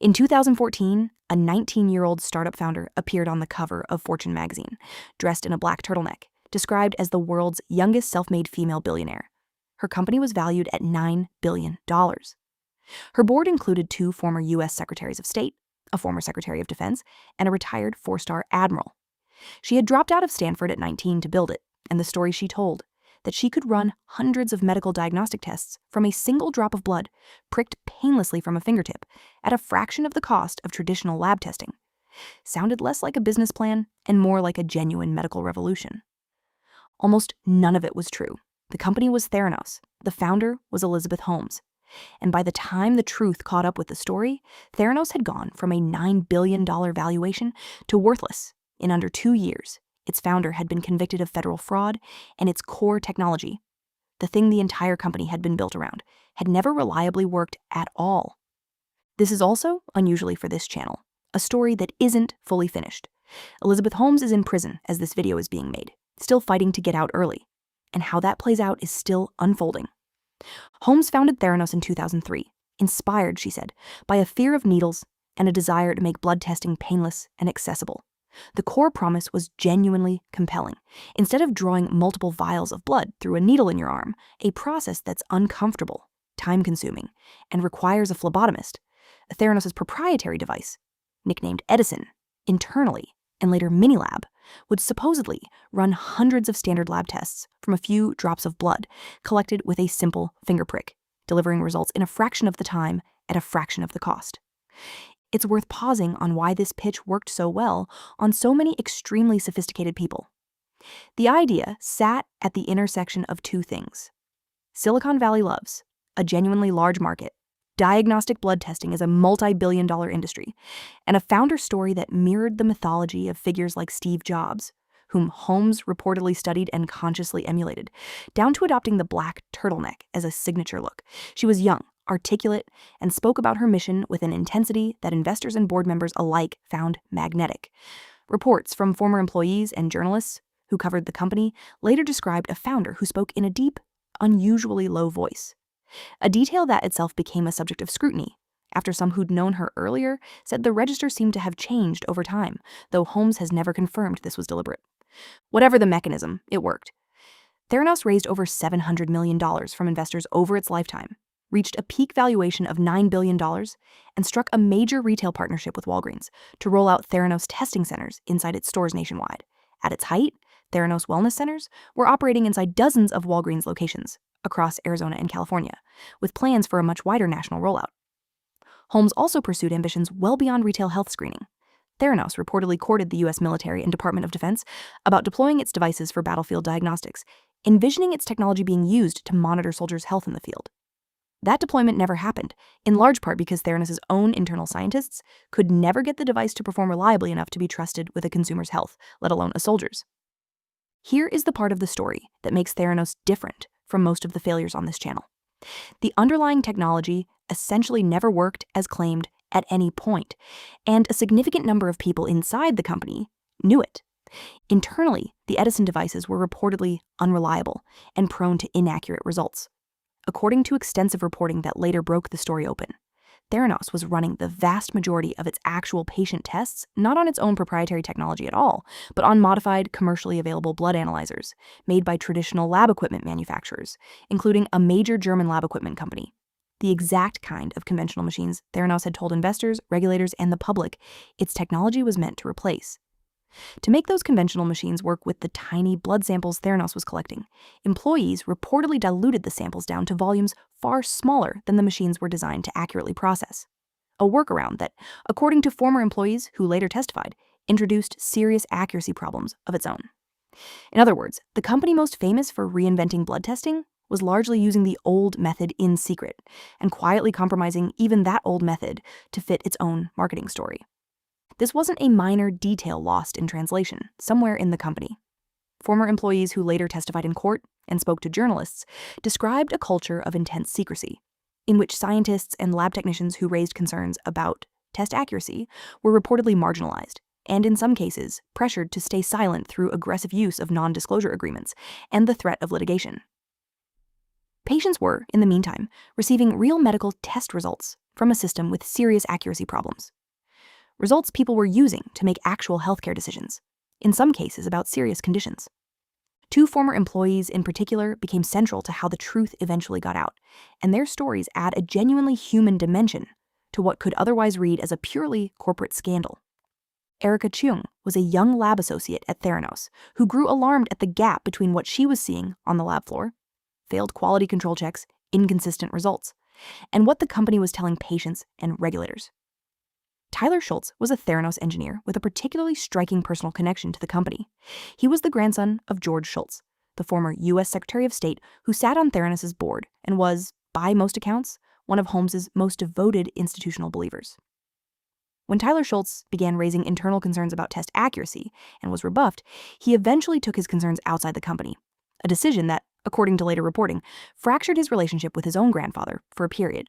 In 2014, a 19-year-old startup founder appeared on the cover of Fortune magazine, dressed in a black turtleneck, described as the world's youngest self-made female billionaire. Her company was valued at $9 billion. Her board included 2 former U.S. Secretaries of State, a former Secretary of Defense, and a retired 4-star admiral. She had dropped out of Stanford at 19 to build it, and the story she told, that she could run hundreds of medical diagnostic tests from a single drop of blood, pricked painlessly from a fingertip, at a fraction of the cost of traditional lab testing, sounded less like a business plan and more like a genuine medical revolution. Almost none of it was true. The company was Theranos. The founder was Elizabeth Holmes. And by the time the truth caught up with the story, Theranos had gone from a $9 billion valuation to worthless in under 2 years. Its founder had been convicted of federal fraud, and its core technology, the thing the entire company had been built around, had never reliably worked at all. This is also, unusually for this channel, a story that isn't fully finished. Elizabeth Holmes is in prison as this video is being made, still fighting to get out early, and how that plays out is still unfolding. Holmes founded Theranos in 2003, inspired, she said, by a fear of needles and a desire to make blood testing painless and accessible. The core promise was genuinely compelling. Instead of drawing multiple vials of blood through a needle in your arm, a process that's uncomfortable, time-consuming, and requires a phlebotomist, Theranos' proprietary device, nicknamed Edison, internally, and later Minilab, would supposedly run hundreds of standard lab tests from a few drops of blood collected with a simple finger prick, delivering results in a fraction of the time at a fraction of the cost. It's worth pausing on why this pitch worked so well on so many extremely sophisticated people. The idea sat at the intersection of 2 things. Silicon Valley loves a genuinely large market. Diagnostic blood testing is a multi-billion-dollar industry, and a founder story that mirrored the mythology of figures like Steve Jobs, whom Holmes reportedly studied and consciously emulated, down to adopting the black turtleneck as a signature look. She was young, articulate, and spoke about her mission with an intensity that investors and board members alike found magnetic. Reports from former employees and journalists who covered the company later described a founder who spoke in a deep, unusually low voice. A detail that itself became a subject of scrutiny, after some who'd known her earlier said the register seemed to have changed over time, though Holmes has never confirmed this was deliberate. Whatever the mechanism, it worked. Theranos raised over $700 million from investors over its lifetime, reached a peak valuation of $9 billion, and struck a major retail partnership with Walgreens to roll out Theranos testing centers inside its stores nationwide. At its height, Theranos wellness centers were operating inside dozens of Walgreens locations across Arizona and California, with plans for a much wider national rollout. Holmes also pursued ambitions well beyond retail health screening. Theranos reportedly courted the U.S. military and Department of Defense about deploying its devices for battlefield diagnostics, envisioning its technology being used to monitor soldiers' health in the field. That deployment never happened, in large part because Theranos' own internal scientists could never get the device to perform reliably enough to be trusted with a consumer's health, let alone a soldier's. Here is the part of the story that makes Theranos different from most of the failures on this channel. The underlying technology essentially never worked as claimed at any point, and a significant number of people inside the company knew it. Internally, the Edison devices were reportedly unreliable and prone to inaccurate results. According to extensive reporting that later broke the story open, Theranos was running the vast majority of its actual patient tests not on its own proprietary technology at all, but on modified, commercially available blood analyzers made by traditional lab equipment manufacturers, including a major German lab equipment company. The exact kind of conventional machines Theranos had told investors, regulators, and the public its technology was meant to replace. To make those conventional machines work with the tiny blood samples Theranos was collecting, employees reportedly diluted the samples down to volumes far smaller than the machines were designed to accurately process. A workaround that, according to former employees who later testified, introduced serious accuracy problems of its own. In other words, the company most famous for reinventing blood testing was largely using the old method in secret and quietly compromising even that old method to fit its own marketing story. This wasn't a minor detail lost in translation somewhere in the company. Former employees who later testified in court and spoke to journalists described a culture of intense secrecy, in which scientists and lab technicians who raised concerns about test accuracy were reportedly marginalized, and in some cases, pressured to stay silent through aggressive use of non-disclosure agreements and the threat of litigation. Patients were, in the meantime, receiving real medical test results, from a system with serious accuracy problems. Results people were using to make actual healthcare decisions, in some cases about serious conditions. Two former employees in particular became central to how the truth eventually got out, and their stories add a genuinely human dimension to what could otherwise read as a purely corporate scandal. Erica Chung was a young lab associate at Theranos who grew alarmed at the gap between what she was seeing on the lab floor, failed quality control checks, inconsistent results, and what the company was telling patients and regulators. Tyler Schultz was a Theranos engineer with a particularly striking personal connection to the company. He was the grandson of George Schultz, the former U.S. Secretary of State who sat on Theranos' board and was, by most accounts, one of Holmes' most devoted institutional believers. When Tyler Schultz began raising internal concerns about test accuracy and was rebuffed, he eventually took his concerns outside the company, a decision that, according to later reporting, fractured his relationship with his own grandfather for a period,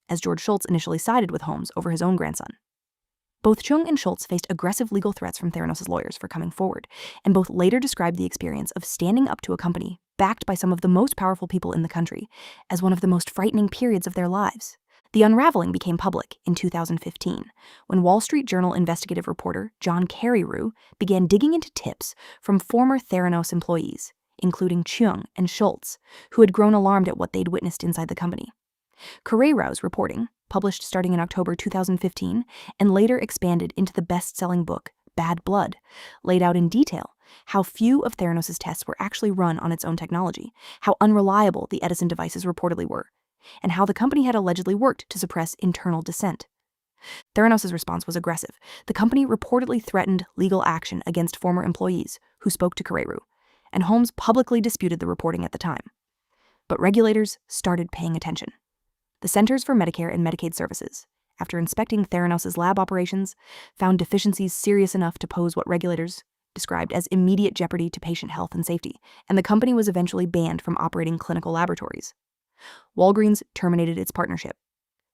as George Schultz initially sided with Holmes over his own grandson. Both Chung and Schultz faced aggressive legal threats from Theranos' lawyers for coming forward, and both later described the experience of standing up to a company backed by some of the most powerful people in the country as one of the most frightening periods of their lives. The unraveling became public in 2015, when Wall Street Journal investigative reporter John Carreyrou began digging into tips from former Theranos employees, including Chung and Schultz, who had grown alarmed at what they'd witnessed inside the company. Carreyrou's reporting, published starting in October 2015 and later expanded into the best-selling book Bad Blood, laid out in detail how few of Theranos' tests were actually run on its own technology, how unreliable the Edison devices reportedly were, and how the company had allegedly worked to suppress internal dissent. Theranos' response was aggressive. The company reportedly threatened legal action against former employees who spoke to Carreyrou, and Holmes publicly disputed the reporting at the time. But regulators started paying attention. The Centers for Medicare and Medicaid Services, after inspecting Theranos' lab operations, found deficiencies serious enough to pose what regulators described as immediate jeopardy to patient health and safety, and the company was eventually banned from operating clinical laboratories. Walgreens terminated its partnership.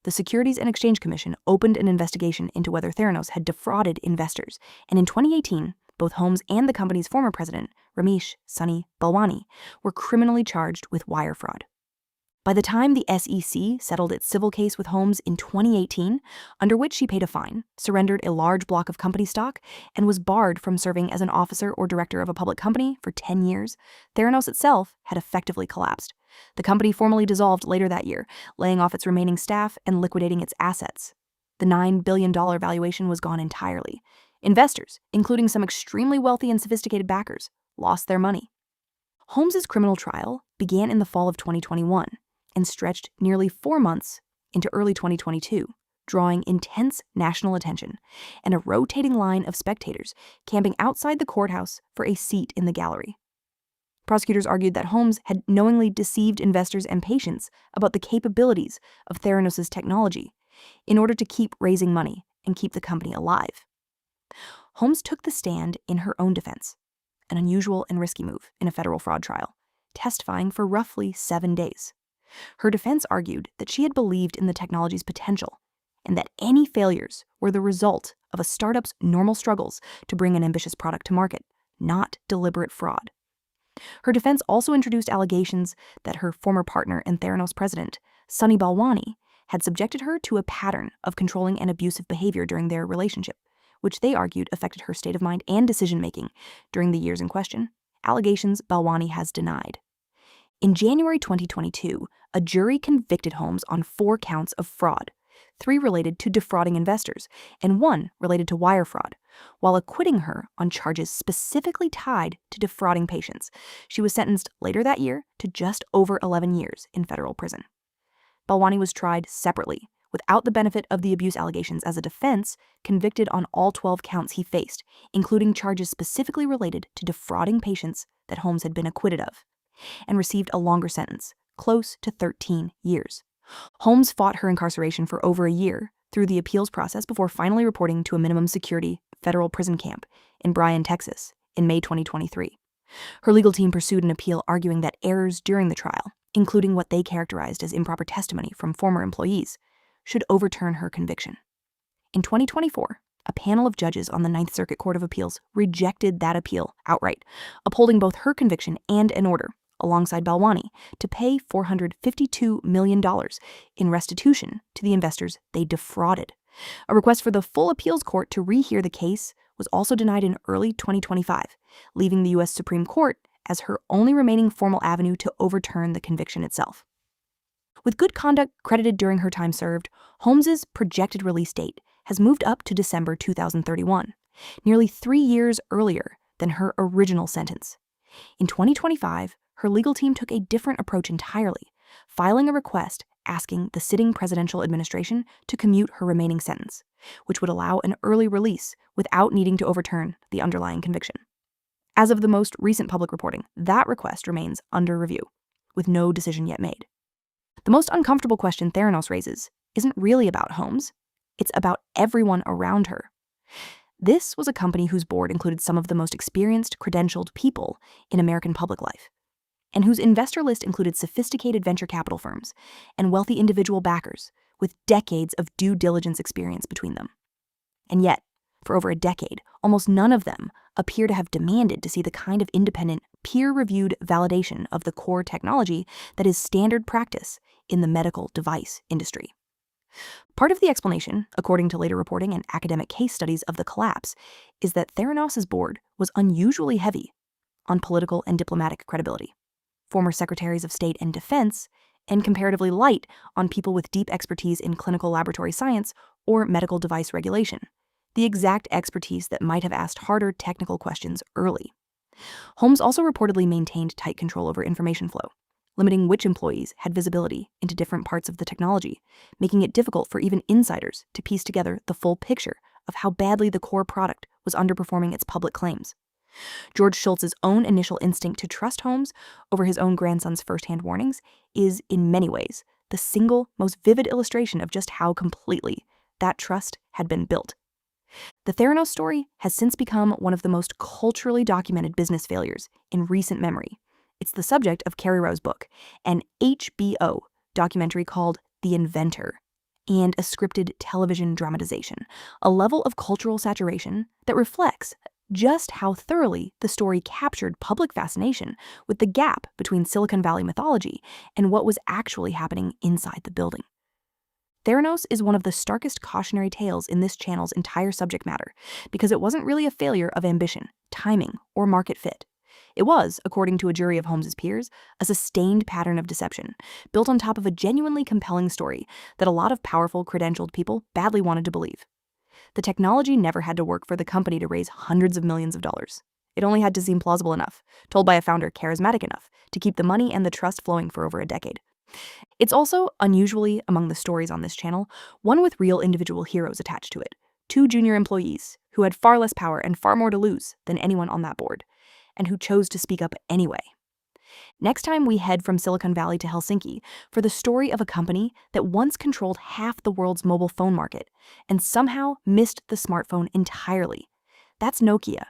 The Securities and Exchange Commission opened an investigation into whether Theranos had defrauded investors, and in 2018, both Holmes and the company's former president, Ramesh Sunny Balwani, were criminally charged with wire fraud. By the time the SEC settled its civil case with Holmes in 2018, under which she paid a fine, surrendered a large block of company stock, and was barred from serving as an officer or director of a public company for 10 years, Theranos itself had effectively collapsed. The company formally dissolved later that year, laying off its remaining staff and liquidating its assets. The $9 billion valuation was gone entirely. Investors, including some extremely wealthy and sophisticated backers, lost their money. Holmes' criminal trial began in the fall of 2021 and stretched nearly 4 months into early 2022, drawing intense national attention and a rotating line of spectators camping outside the courthouse for a seat in the gallery. Prosecutors argued that Holmes had knowingly deceived investors and patients about the capabilities of Theranos' technology in order to keep raising money and keep the company alive. Holmes took the stand in her own defense, an unusual and risky move in a federal fraud trial, testifying for roughly 7 days. Her defense argued that she had believed in the technology's potential and that any failures were the result of a startup's normal struggles to bring an ambitious product to market, not deliberate fraud. Her defense also introduced allegations that her former partner and Theranos president, Sunny Balwani, had subjected her to a pattern of controlling and abusive behavior during their relationship, which they argued affected her state of mind and decision-making during the years in question, allegations Balwani has denied. In January 2022, a jury convicted Holmes on 4 counts of fraud, 3 related to defrauding investors, and 1 related to wire fraud, while acquitting her on charges specifically tied to defrauding patients. She was sentenced later that year to just over 11 years in federal prison. Balwani was tried separately, without the benefit of the abuse allegations as a defense, convicted on all 12 counts he faced, including charges specifically related to defrauding patients that Holmes had been acquitted of, and received a longer sentence, close to 13 years. Holmes fought her incarceration for over a year through the appeals process before finally reporting to a minimum security federal prison camp in Bryan, Texas, in May 2023. Her legal team pursued an appeal arguing that errors during the trial, including what they characterized as improper testimony from former employees, should overturn her conviction. In 2024, a panel of judges on the Ninth Circuit Court of Appeals rejected that appeal outright, upholding both her conviction and an order alongside Balwani, to pay $452 million in restitution to the investors they defrauded. A request for the full appeals court to rehear the case was also denied in early 2025, leaving the U.S. Supreme Court as her only remaining formal avenue to overturn the conviction itself. With good conduct credited during her time served, Holmes's projected release date has moved up to December 2031, nearly 3 years earlier than her original sentence. In 2025, her legal team took a different approach entirely, filing a request asking the sitting presidential administration to commute her remaining sentence, which would allow an early release without needing to overturn the underlying conviction. As of the most recent public reporting, that request remains under review, with no decision yet made. The most uncomfortable question Theranos raises isn't really about Holmes. It's about everyone around her. This was a company whose board included some of the most experienced, credentialed people in American public life, and whose investor list included sophisticated venture capital firms and wealthy individual backers with decades of due diligence experience between them. And yet, for over a decade, almost none of them appear to have demanded to see the kind of independent, peer-reviewed validation of the core technology that is standard practice in the medical device industry. Part of the explanation, according to later reporting and academic case studies of the collapse, is that Theranos' board was unusually heavy on political and diplomatic credibility. Former Secretaries of State and Defense, and comparatively light on people with deep expertise in clinical laboratory science or medical device regulation, the exact expertise that might have asked harder technical questions early. Holmes also reportedly maintained tight control over information flow, limiting which employees had visibility into different parts of the technology, making it difficult for even insiders to piece together the full picture of how badly the core product was underperforming its public claims. George Shultz's own initial instinct to trust Holmes over his own grandson's firsthand warnings is, in many ways, the single most vivid illustration of just how completely that trust had been built. The Theranos story has since become one of the most culturally documented business failures in recent memory. It's the subject of Carrie Rowe's book, an HBO documentary called The Inventor, and a scripted television dramatization, a level of cultural saturation that reflects just how thoroughly the story captured public fascination with the gap between Silicon Valley mythology and what was actually happening inside the building. Theranos is one of the starkest cautionary tales in this channel's entire subject matter because it wasn't really a failure of ambition, timing, or market fit. It was, according to a jury of Holmes's peers, a sustained pattern of deception, built on top of a genuinely compelling story that a lot of powerful, credentialed people badly wanted to believe. The technology never had to work for the company to raise hundreds of millions of dollars. It only had to seem plausible enough, told by a founder charismatic enough, to keep the money and the trust flowing for over a decade. It's also, unusually among the stories on this channel, one with real individual heroes attached to it, 2 junior employees who had far less power and far more to lose than anyone on that board, and who chose to speak up anyway. Next time we head from Silicon Valley to Helsinki for the story of a company that once controlled half the world's mobile phone market and somehow missed the smartphone entirely. That's Nokia,